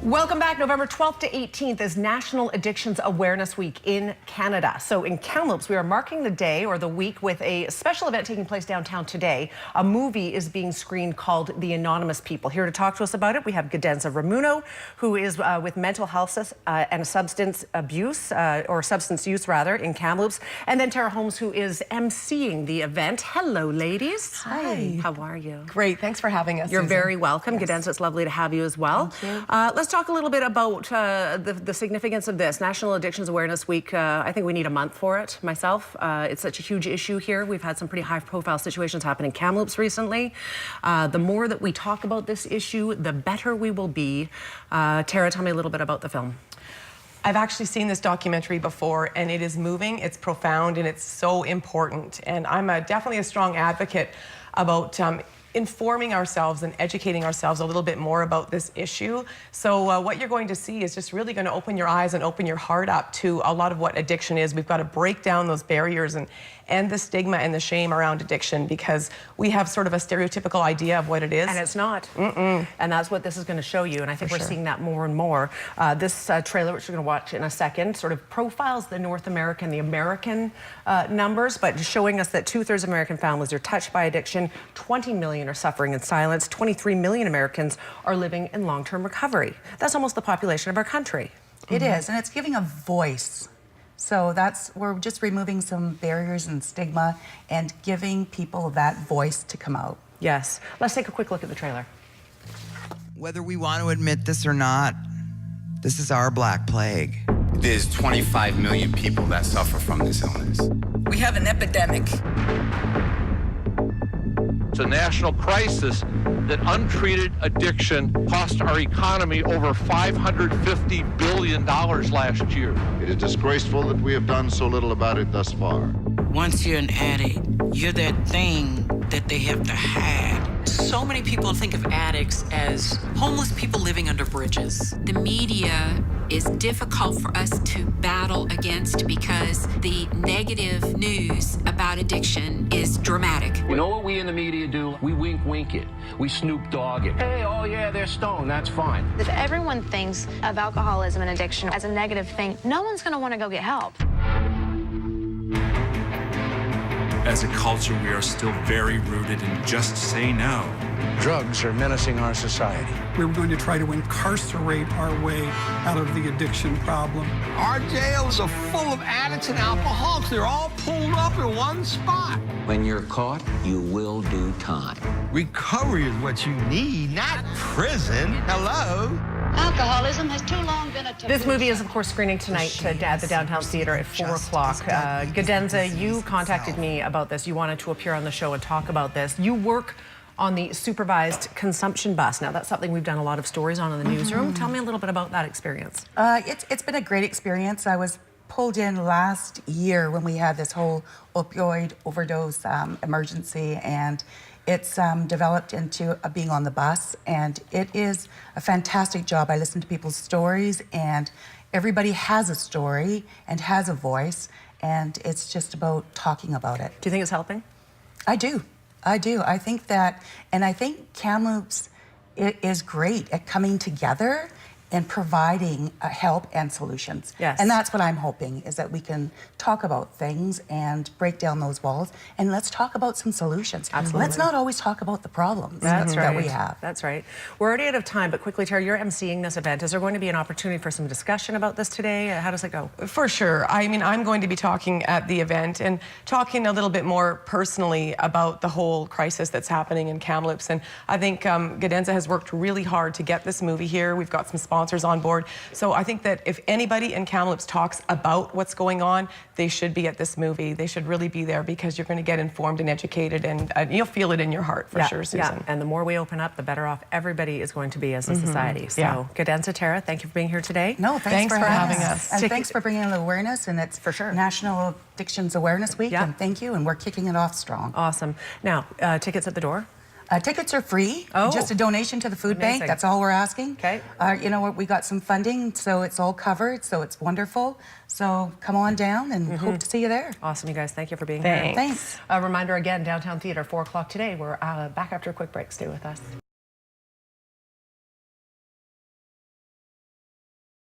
Welcome back. November 12th to 18th is National Addictions Awareness Week in Canada. So in Kamloops, we are marking the day or the week with a special event taking place downtown today. A movie is being screened called The Anonymous People. Here to talk to us about it, we have Gadenza Ramuno, who is with mental health and substance abuse, or substance use rather, in Kamloops. And then Tara Holmes, who is emceeing the event. Hello, ladies. Hi. How are you? Great. Thanks for having us. You're Susan. very welcome. Yes. Gadenza, it's lovely to have you as well. Thank you. Let's talk a little bit about the significance of this. National Addictions Awareness Week, I think we need a month for it, myself. It's such a huge issue here. We've had some pretty high-profile situations happen in Kamloops recently. The more that we talk about this issue, the better we will be. Tara, tell me a little bit about the film. I've actually seen this documentary before, and it is moving, it's profound, and it's so important. And I'm definitely a strong advocate about informing ourselves and educating ourselves a little bit more about this issue. So what you're going to see is just really going to open your eyes and open your heart up to a lot of what addiction is. We've got to break down those barriers and the stigma and the shame around addiction, because we have sort of a stereotypical idea of what it is. And it's not. And that's what this is going to show you. And I think we're seeing that more and more. This trailer, which we're going to watch in a second, sort of profiles the North American, the American numbers, but showing us that 2/3 of American families are touched by addiction, 20 million are suffering in silence, 23 million Americans are living in long-term recovery. That's almost the population of our country. It is, and it's giving a voice. So we're just removing some barriers and stigma and giving people that voice to come out. Yes. Let's take a quick look at the trailer. Whether we want to admit this or not, this is our Black Plague. There's 25 million people that suffer from this illness. We have an epidemic. It's a national crisis that untreated addiction cost our economy over $550 billion last year. It is disgraceful that we have done so little about it thus far. Once you're an addict, you're that thing that they have to hide. So many people think of addicts as homeless people living under bridges. The media is difficult for us to battle against because the negative news about addiction is dramatic. You know what we in the media do? We wink it. We Snoop Dogg it. Hey, oh yeah, they're stoned, that's fine. If everyone thinks of alcoholism and addiction as a negative thing, no one's going to want to go get help. As a culture, we are still very rooted in just say no. Drugs are menacing our society. We were going to try to incarcerate our way out of the addiction problem. Our jails are full of addicts and alcoholics. They're all pulled up in one spot. When you're caught, you will do time. Recovery is what you need, not prison. Hello? Alcoholism has too long been a taboo. This movie is, of course, screening tonight at the Downtown Theatre at 4 o'clock. Gadenza, you contacted me about this. You wanted to appear on the show and talk about this. You work on the supervised consumption bus. Now, that's something we've done a lot of stories on in the newsroom. Tell me a little bit about that experience. It's been a great experience. I was pulled in last year when we had this whole opioid overdose emergency, and it's developed into being on the bus, and it is a fantastic job. I listen to people's stories, and everybody has a story and has a voice, and it's just about talking about it. Do you think it's helping? I do. I do. I think that, and I think Kamloops is great at coming together and providing help and solutions. Yes. And that's what I'm hoping, is that we can talk about things and break down those walls, and let's talk about some solutions. Absolutely. Let's not always talk about the problems that we have. That's right. We're already out of time, but quickly, Tara, you're emceeing this event. Is there going to be an opportunity for some discussion about this today? How does it go? For sure. I mean, I'm going to be talking at the event and talking a little bit more personally about the whole crisis that's happening in Kamloops. And I think Gadenza has worked really hard to get this movie here. We've got some sponsors on board. So I think that if anybody in Kamloops talks about what's going on, they should be at this movie. They should really be there, because you're going to get informed and educated, and you'll feel it in your heart for sure, Susan. Yeah, and the more we open up, the better off everybody is going to be as a society. So, Gadenza, Tara, thank you for being here today. No, thanks for having us. And And thanks for bringing the awareness, and it's for sure National Addictions Awareness Week, and thank you, and we're kicking it off strong. Awesome. Now, tickets at the door? Tickets are free, just a donation to the food bank. That's all we're asking. Okay. You know what, we got some funding, so it's all covered, so it's wonderful. So come on down, and hope to see you there. Awesome, you guys. Thank you for being here. Thanks. A reminder again, Downtown Theatre, 4 o'clock today. We're back after a quick break. Stay with us.